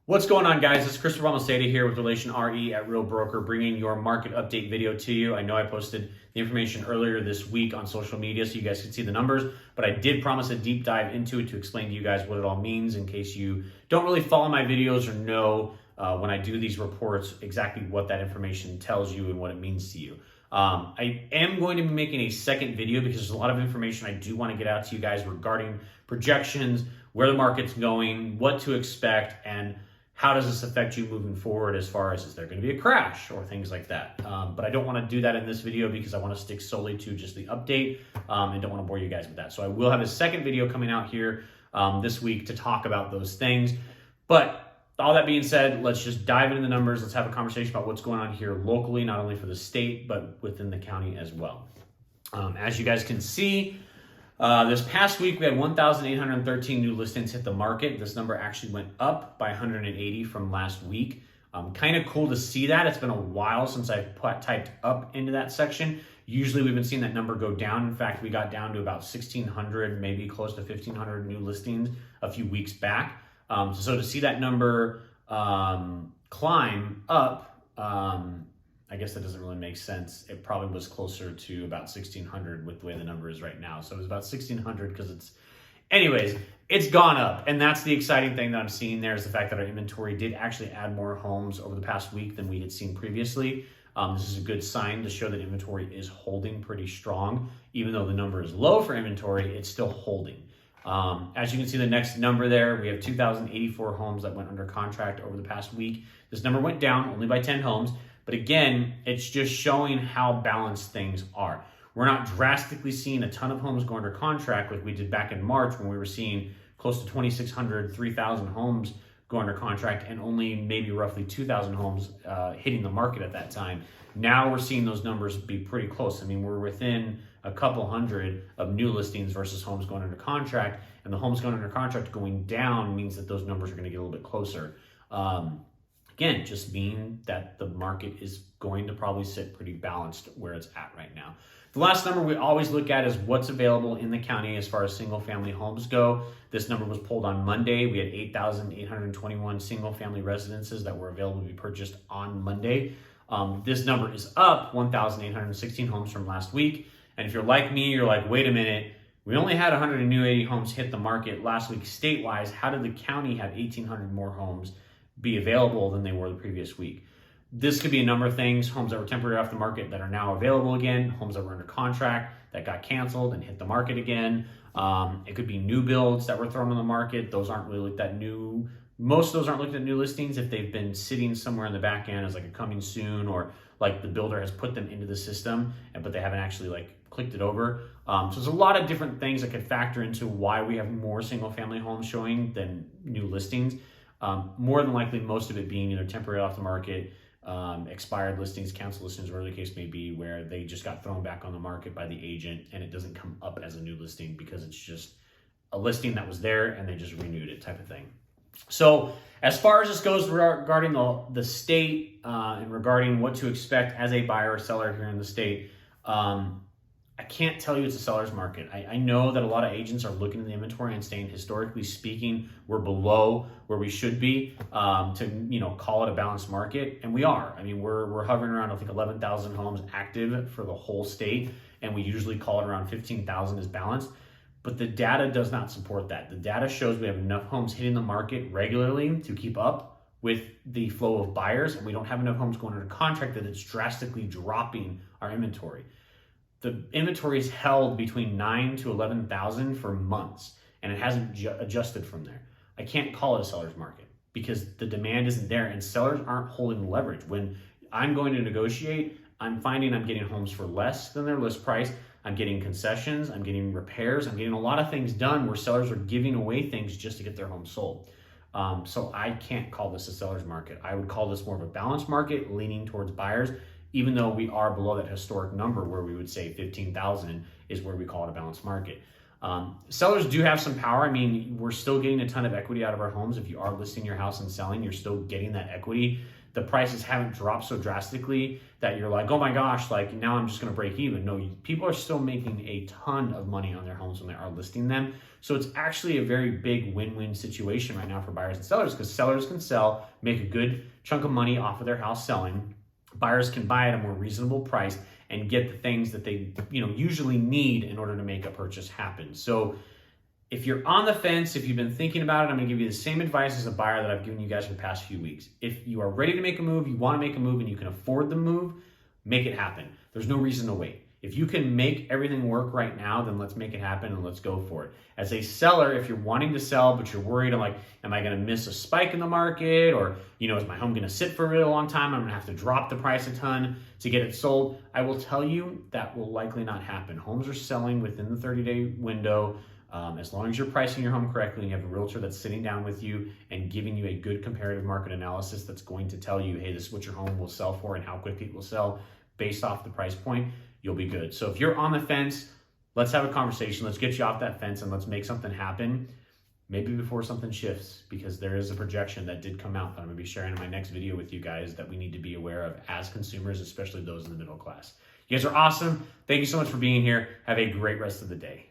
What's going on, guys? It's Christopher Balmaceda here with Relation RE at Real Broker, bringing your market update video to you. I know I posted the information earlier this week on social media so you guys could see the numbers, but I did promise a deep dive into it to explain to you guys what it all means in case you don't really follow my videos or know when I do these reports exactly what that information tells you and what it means to you. I am going to be making a second video because there's a lot of information I do want to get out to you guys regarding projections, where the market's going, what to expect, and how does this affect you moving forward as far as is there going to be a crash or things like that. But I don't want to do that in this video because I want to stick solely to just the update and don't want to bore you guys with that. So I will have a second video coming out here this week to talk about those things. But all that being said, let's just dive into the numbers. Let's have a conversation about what's going on here locally, not only for the state, but within the county as well. As you guys can see, this past week, we had 1,813 new listings hit the market. This number actually went up by 180 from last week. Kind of cool to see that. It's been a while since I've typed up into that section. Usually we've been seeing that number go down. In fact, we got down to about 1,600, maybe close to 1,500 new listings a few weeks back. So to see that number climb up, I guess that doesn't really make sense. It probably was closer to about 1,600 with the way the number is right now. So it was about 1,600 because it's gone up. And that's the exciting thing that I'm seeing there is the fact that our inventory did actually add more homes over the past week than we had seen previously. This is a good sign to show that inventory is holding pretty strong. Even though the number is low for inventory, it's still holding. As you can see, the next number there, we have 2,084 homes that went under contract over the past week. This number went down only by 10 homes. But again, it's just showing how balanced things are. We're not drastically seeing a ton of homes go under contract like we did back in March when we were seeing close to 2,600, 3,000 homes go under contract and only maybe roughly 2,000 homes hitting the market at that time. Now we're seeing those numbers be pretty close. I mean, we're within a couple hundred of new listings versus homes going under contract, and the homes going under contract going down means that those numbers are going to get a little bit closer. Again, just mean that the market is going to probably sit pretty balanced where it's at right now. The last number we always look at is what's available in the county as far as single family homes go. This number was pulled on Monday. We had 8,821 single family residences that were available to be purchased on Monday. This number is up 1,816 homes from last week. And if you're like me, you're like, wait a minute, we only had 180 homes hit the market last week statewide. How did the county have 1,800 more homes be available than they were the previous week? This could be a number of things: homes that were temporarily off the market that are now available again, homes that were under contract that got canceled and hit the market again. It could be new builds that were thrown on the market. Those aren't really looked at new. Most of those aren't looked at new listings if they've been sitting somewhere in the back end as like a coming soon, or like the builder has put them into the system, but they haven't actually like clicked it over. So there's a lot of different things that could factor into why we have more single family homes showing than new listings. More than likely, most of it being either temporary off the market, expired listings, canceled listings, whatever the case may be, where they just got thrown back on the market by the agent and it doesn't come up as a new listing because it's just a listing that was there and they just renewed it, type of thing. So as far as this goes regarding the state and regarding what to expect as a buyer or seller here in the state, I can't tell you it's a seller's market. I know that a lot of agents are looking at the inventory and saying, historically speaking, we're below where we should be to call it a balanced market, and we are. I mean, we're hovering around, I think, 11,000 homes active for the whole state, and we usually call it around 15,000 as balanced. But the data does not support that. The data shows we have enough homes hitting the market regularly to keep up with the flow of buyers, and we don't have enough homes going under contract that it's drastically dropping our inventory. The inventory is held between 9,000 to 11,000 for months, and it hasn't adjusted from there. I can't call it a seller's market because the demand isn't there, and sellers aren't holding leverage. When I'm going to negotiate, I'm finding I'm getting homes for less than their list price. I'm getting concessions, I'm getting repairs, I'm getting a lot of things done where sellers are giving away things just to get their home sold. So I can't call this a seller's market. I would call this more of a balanced market leaning towards buyers, even though we are below that historic number where we would say 15,000 is where we call it a balanced market. Sellers do have some power. I mean, we're still getting a ton of equity out of our homes. If you are listing your house and selling, you're still getting that equity. the prices haven't dropped so drastically that you're like, oh my gosh, like now I'm just going to break even. No, people are still making a ton of money on their homes when they are listing them. So it's actually a very big win-win situation right now for buyers and sellers, because sellers can sell, make a good chunk of money off of their house selling. Buyers can buy at a more reasonable price and get the things that they usually need in order to make a purchase happen. So if you're on the fence, if you've been thinking about it, I'm going to give you the same advice as a buyer that I've given you guys for the past few weeks. If you are ready to make a move, you want to make a move, and you can afford the move, make it happen. There's no reason to wait. If you can make everything work right now, then let's make it happen and let's go for it. As a seller, if you're wanting to sell, but you're worried, am I going to miss a spike in the market? Or, is my home going to sit for a really long time? I'm going to have to drop the price a ton to get it sold. I will tell you that will likely not happen. Homes are selling within the 30-day window. As long as you're pricing your home correctly and you have a realtor that's sitting down with you and giving you a good comparative market analysis that's going to tell you, hey, this is what your home will sell for and how quickly it will sell based off the price point, you'll be good. So if you're on the fence, let's have a conversation. Let's get you off that fence and let's make something happen. Maybe before something shifts, because there is a projection that did come out that I'm going to be sharing in my next video with you guys that we need to be aware of as consumers, especially those in the middle class. You guys are awesome. Thank you so much for being here. Have a great rest of the day.